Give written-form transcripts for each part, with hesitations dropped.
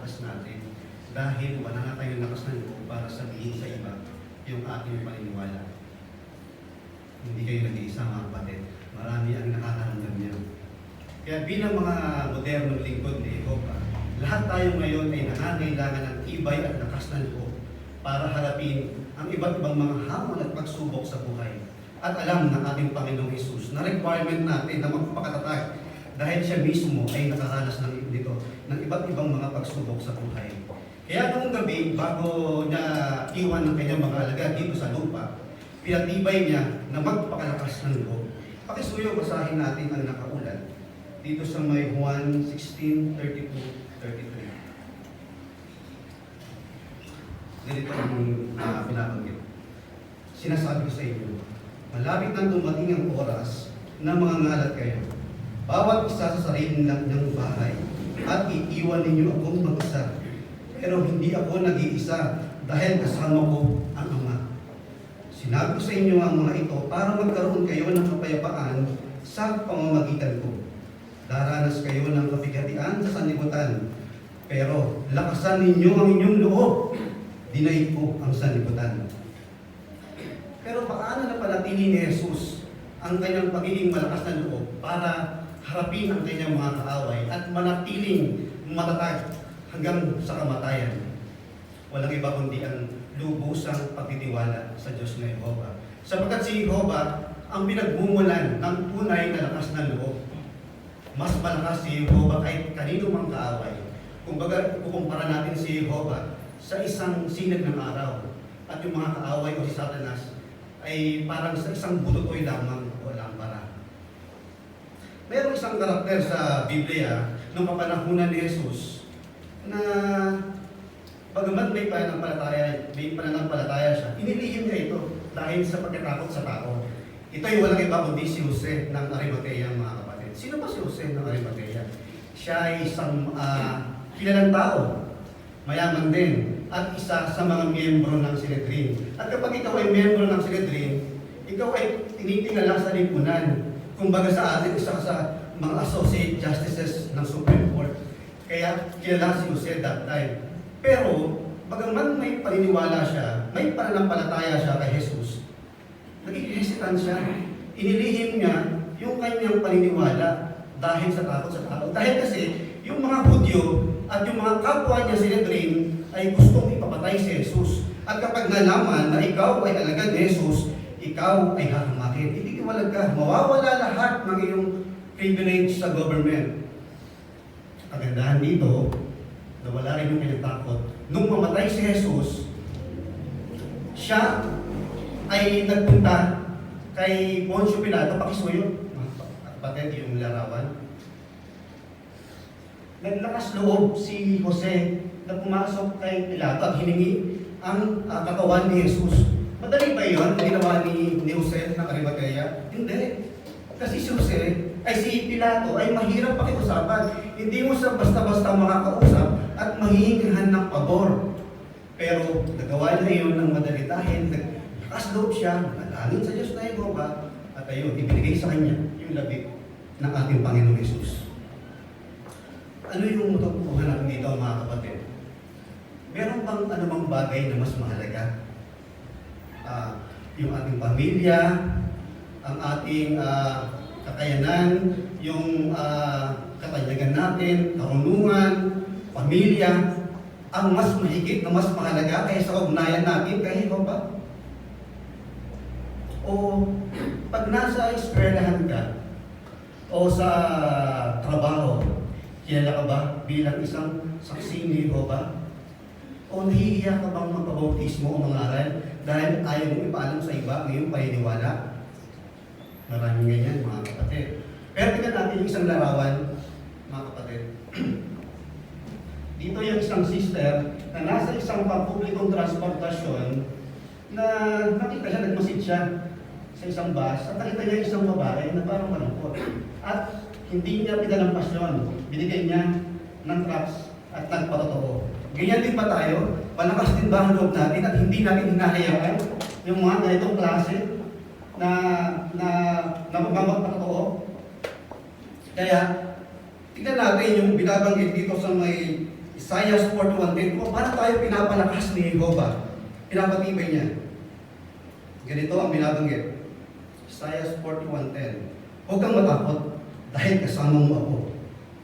lakas natin. Dahil wala na tayong lakas ng loob para sabihin sa iba yung ating paniniwala. Hindi kayo nag-iisa mga kapatid. Marami ang nakakaramdam niya. Kaya bilang mga modernong lingkod ni Jehovah, lahat tayo ngayon ay nangangailangan ng tibay at lakas ng loob para harapin ang iba't ibang mga hamon at pagsubok sa buhay. At alam ng ating Panginoong Hesus na requirement natin na magpakatatag dahil siya mismo ay nakaranas ng iba't ibang mga pagsubok sa buhay. Kaya noong gabi, bago niya iwan ng kanyang mga alagad dito sa lupa, pinatibay niya na magpakalakas ng loob. Pakisuyo, basahin natin ang nakaulat dito sa may Juan 16:32-33. Ganito ang pinabanggit. Sinasabi ko sa inyo, malapit nang dumating ang oras na mga ngalat kayo. Bawat isa sa sarili ng bahay at iiwan ninyo akong mag-isa. Pero hindi ako nag-iisa dahil kasama ko ang Ama. Sinabi ko sa inyo ang mga ito para magkaroon kayo ng kapayapaan sa pamamagitan ko. Daranas kayo ng kapigatian sa sanlibutan. Pero lakasan ninyo ang inyong loob. Dinaig ko ang sanlibutan. Pero paano napanatili ni Jesus ang kanyang pagiging malakas na loob para harapin ang kanyang mga kaaway at manatiling matatag hanggang sa kamatayan? Walang iba kundi ang lubusang pagtitiwala sa Diyos na Jehovah. Sapagkat si Jehovah ang pinagmumulan ng tunay na lakas ng loob. Mas malakas si Jehovah kahit kanino mang kaaway. Kumbaga, kukumpara natin si Jehovah sa isang sinag ng araw at yung mga kaaway o si Satanas ay parang sa isang bututoy lamang o lampara. Mayroong isang karakter sa Biblia nung kapanahunan ni Jesus na bagamat may pananampalataya siya, inilihim niya ito dahil sa pagkatakot sa tao. Ito ay walang iba kundi si Jose ng Arimatea, mga kapatid. Sino ba si Jose ng Arimatea? Siya ay isang kilalang tao, mayaman din, at isa sa mga miyembro ng Sanhedrin. At kapag ikaw ay miyembro ng Sanhedrin, ikaw ay tinitingala sa lipunan. Kumbaga sa atin, isa sa mga associate justices ng Supreme Court. Kaya kilala si Jose that time. Pero, bagaman may paniniwala siya, may pananampalataya siya kay Jesus, naging hesitant siya. Inilihim niya yung kanyang paniniwala dahil sa takot sa tao. Dahil kasi, yung mga Hudyo at yung mga kapwa niya Sanhedrin ay gustong ipapatay si Jesus. At kapag nalaman na ikaw ay alagad ni Jesus, ikaw ay hahamakin. Hindi kiwalag ka. Mawawala lahat ng iyong privilege sa government. Kagandahan dito, nawala rin yung kanyang takot. Nung mamatay si Jesus, siya ay nagpunta kay Poncio Pilato, pakisuyo, kapatid yung larawan. Naglakas loob si Jose na pumasok kay Pilato at hiningi ang katawan ni Jesus. Madali ba yun? Ginawa ni Jose ng Arimatea? Hindi. Kasi si Jose, ay si Pilato ay mahirap pakiusapan. Hindi mo siya basta-basta makakausap at mahihingihan ng pabor. Pero nagawa niya yun ng madali dahil naglakas loob siya, nanalangin sa Diyos na Jehovah, at ayun, ibinigay sa kanya yung labi ng ating Panginoong Jesus. Ano yung matutuhan natin dito, mga kapatid? Meron bang anumang bagay na mas mahalaga? Yung ating pamilya, ang ating kakayanan, yung katanyagan natin, karunungan, pamilya, ang mas mahigit na mas mahalaga kaysa ugnayan natin kay Jehovah? O pag nasa eskwelahan ka o sa trabaho, kilala ka ba bilang isang saksi ni Jehovah? O nahihiya ka bang magpabautismo o mangaral dahil ayaw mo ipaalam sa iba ang iyong paniniwala? Maraming ganyan, mga kapatid. Pero tingnan natin yung isang larawan, mga kapatid. Dito yung isang sister na nasa isang pampublikong transportasyon na nakita siya, nagmasid siya sa isang bus at nakita niya isang babae na parang malungkot. At hindi niya pinalampas yun. Binigay niya ng tracts at nagpatotoo. Ganyan din ba tayo? Palakas din ba ang loob natin at hindi natin hinahayaan yung mga ganitong klase na magpapatotoo? Kaya, tignan natin yung binabanggit dito sa may 1 Isaiah 41:10. Kung paano tayo pinapalakas ni Jehovah, pinapatibay niya. Ganito ang binabanggit. Isaiah 41:10. Huwag kang matakot dahil kasama mo ako.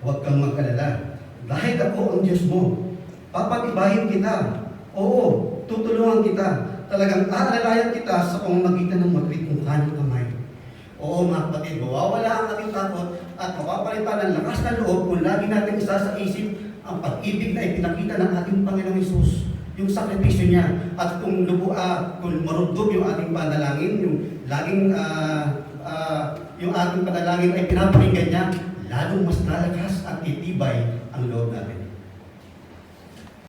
Huwag kang mag-alala dahil ako ang Diyos mo. Papatibayin kita. Oo, tutulungan kita. Talagang aalalayan kita sa pamamagitan ng magbit ng kanyang kamay. Oo mga kapatid, mawawala ang ating takot at mapapalitan ng lakas ng loob kung lagi natin isa sa isip ang pag-ibig na ipinakita ng ating Panginoong Hesus, yung sakripisyo niya, at kung marugdog yung ating panalangin, yung laging yung ating panalangin ay pinapakinggan niya, lalong mas lalakas at titibay ang loob natin.